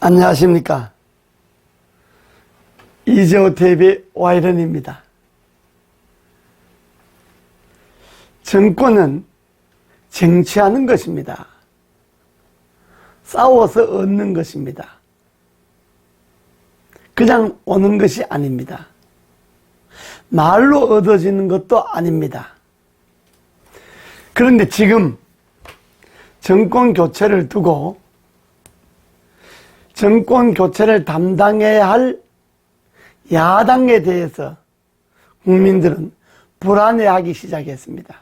안녕하십니까. 이재호 TV 와이런입니다. 정권은 쟁취하는 것입니다. 싸워서 얻는 것입니다. 그냥 오는 것이 아닙니다. 말로 얻어지는 것도 아닙니다. 그런데 지금 정권 교체를 두고 정권 교체를 담당해야 할 야당에 대해서 국민들은 불안해하기 시작했습니다.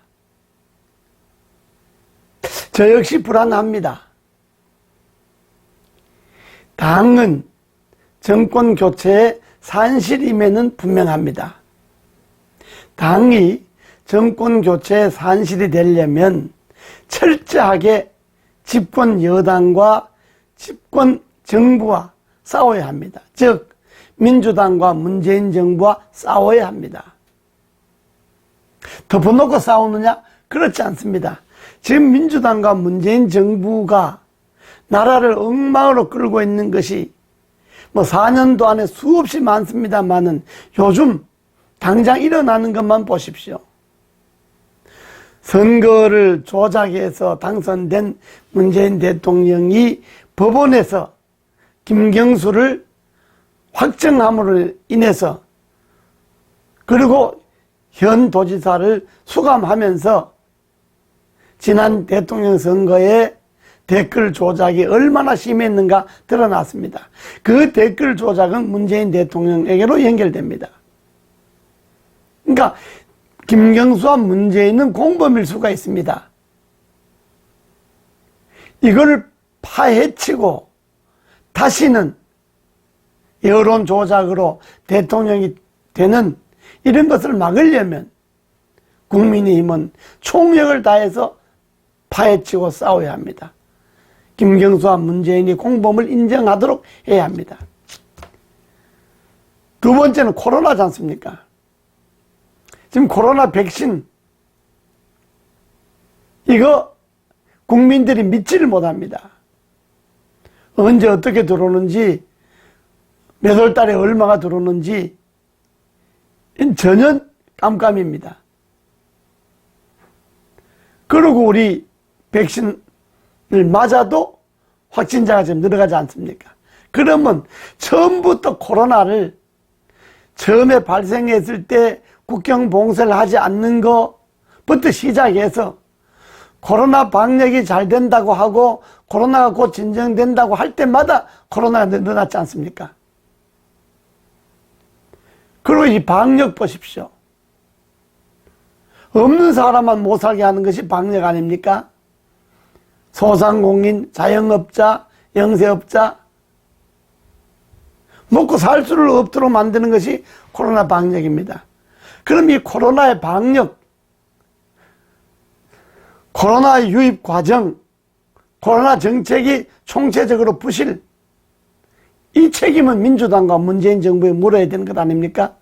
저 역시 불안합니다. 당은 정권 교체의 산실임에는 분명합니다. 당이 정권 교체의 산실이 되려면 철저하게 집권 여당과 집권 정부와 싸워야 합니다. 즉 민주당과 문재인 정부와 싸워야 합니다. 덮어놓고 싸우느냐? 그렇지 않습니다. 지금 민주당과 문재인 정부가 나라를 엉망으로 끌고 있는 것이 4년도 안에 수없이 많습니다만은 요즘 당장 일어나는 것만 보십시오. 선거를 조작해서 당선된 문재인 대통령이 법원에서 김경수를 확정함으로 인해서 그리고 현 도지사를 수감하면서 지난 대통령 선거에 댓글 조작이 얼마나 심했는가 드러났습니다. 그 댓글 조작은 문재인 대통령에게로 연결됩니다. 그러니까 김경수와 문재인은 공범일 수가 있습니다. 이걸 파헤치고 다시는 여론 조작으로 대통령이 되는 이런 것을 막으려면 국민의힘은 총력을 다해서 파헤치고 싸워야 합니다. 김경수와 문재인이 공범을 인정하도록 해야 합니다. 두 번째는 코로나지 않습니까? 지금 코로나 백신 이거 국민들이 믿지를 못합니다. 언제 어떻게 들어오는지 몇 월 달에 얼마가 들어오는지 전혀 깜깜입니다. 그리고 우리 백신을 맞아도 확진자가 좀 늘어가지 않습니까? 그러면 처음부터 코로나를 처음에 발생했을 때 국경 봉쇄를 하지 않는 것부터 시작해서 코로나 방역이 잘 된다고 하고 코로나가 곧 진정된다고 할 때마다 코로나가 늘어났지 않습니까? 그리고 이 방역 보십시오. 없는 사람만 못 살게 하는 것이 방역 아닙니까? 소상공인, 자영업자, 영세업자 먹고 살 수를 없도록 만드는 것이 코로나 방역입니다. 그럼 이 코로나의 방역, 코로나 유입 과정, 코로나 정책이 총체적으로 부실, 이 책임은 민주당과 문재인 정부에 물어야 되는 것 아닙니까?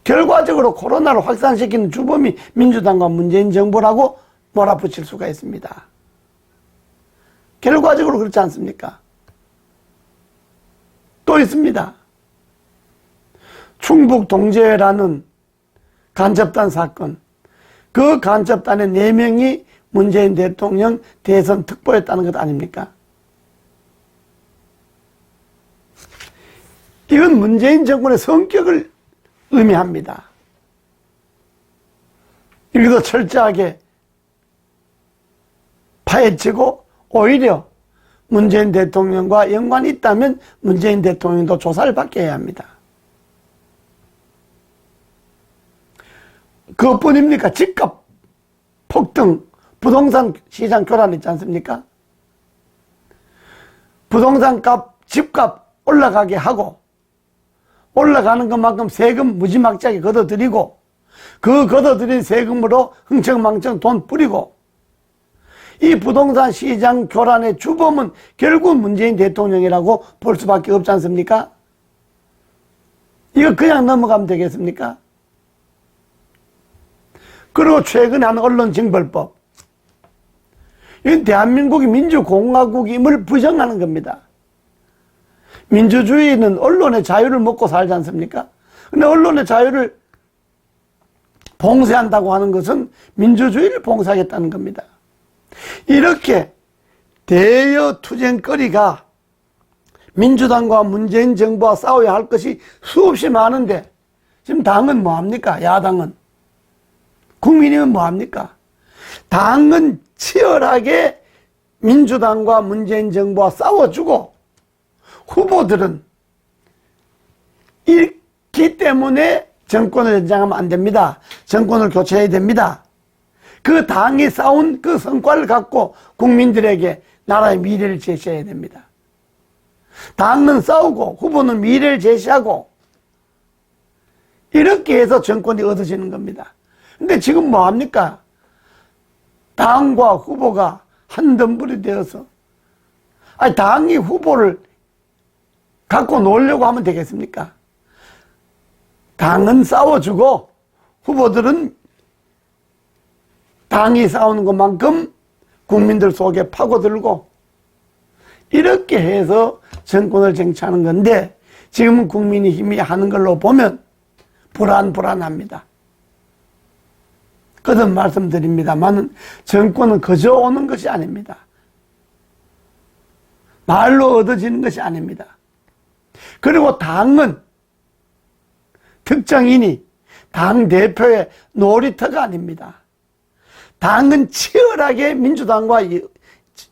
결과적으로 코로나를 확산시키는 주범이 민주당과 문재인 정부라고 몰아붙일 수가 있습니다. 결과적으로 그렇지 않습니까? 또 있습니다. 충북 동제라는 간첩단 사건, 그 간첩단의 4명이 문재인 대통령 대선 특보였다는 것 아닙니까? 이건 문재인 정권의 성격을 의미합니다. 이것도 철저하게 파헤치고 오히려 문재인 대통령과 연관이 있다면 문재인 대통령도 조사를 받게 해야 합니다. 그것뿐입니까? 집값 폭등, 부동산 시장 교란 있지 않습니까? 부동산 값, 집값 올라가게 하고 올라가는 것만큼 세금 무지막지하게 걷어들이고 그 걷어들인 세금으로 흥청망청 돈 뿌리고 이 부동산 시장 교란의 주범은 결국 문재인 대통령이라고 볼 수밖에 없지 않습니까? 이거 그냥 넘어가면 되겠습니까? 그리고 최근에 한 언론징벌법, 이건 대한민국이 민주공화국임을 부정하는 겁니다. 민주주의는 언론의 자유를 먹고 살지 않습니까? 근데 언론의 자유를 봉쇄한다고 하는 것은 민주주의를 봉쇄하겠다는 겁니다. 이렇게 대여 투쟁거리가 민주당과 문재인 정부와 싸워야 할 것이 수없이 많은데 지금 당은 뭐합니까? 야당은. 국민이면 뭐합니까? 당은 치열하게 민주당과 문재인 정부와 싸워주고 후보들은 잃기 때문에 정권을 연장하면 안 됩니다. 정권을 교체해야 됩니다. 그 당이 싸운 그 성과를 갖고 국민들에게 나라의 미래를 제시해야 됩니다. 당은 싸우고 후보는 미래를 제시하고 이렇게 해서 정권이 얻어지는 겁니다. 근데 지금 뭐합니까? 당과 후보가 한덤불이 되어서 당이 후보를 갖고 놀려고 하면 되겠습니까? 당은 싸워주고 후보들은 당이 싸우는 것만큼 국민들 속에 파고들고 이렇게 해서 정권을 쟁취하는 건데 지금은 국민의힘이 하는 걸로 보면 불안합니다. 거듭 말씀드립니다만 정권은 그저 오는 것이 아닙니다. 말로 얻어지는 것이 아닙니다. 그리고 당은 특정인이 당대표의 놀이터가 아닙니다. 당은 치열하게 민주당과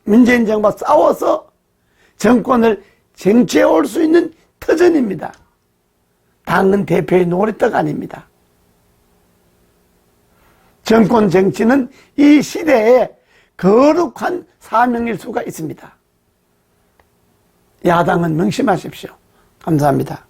문재인 정부와 싸워서 정권을 쟁취해 올 수 있는 터전입니다. 당은 대표의 놀이터가 아닙니다. 정권 쟁취는 이 시대에 거룩한 사명일 수가 있습니다. 야당은 명심하십시오. 감사합니다.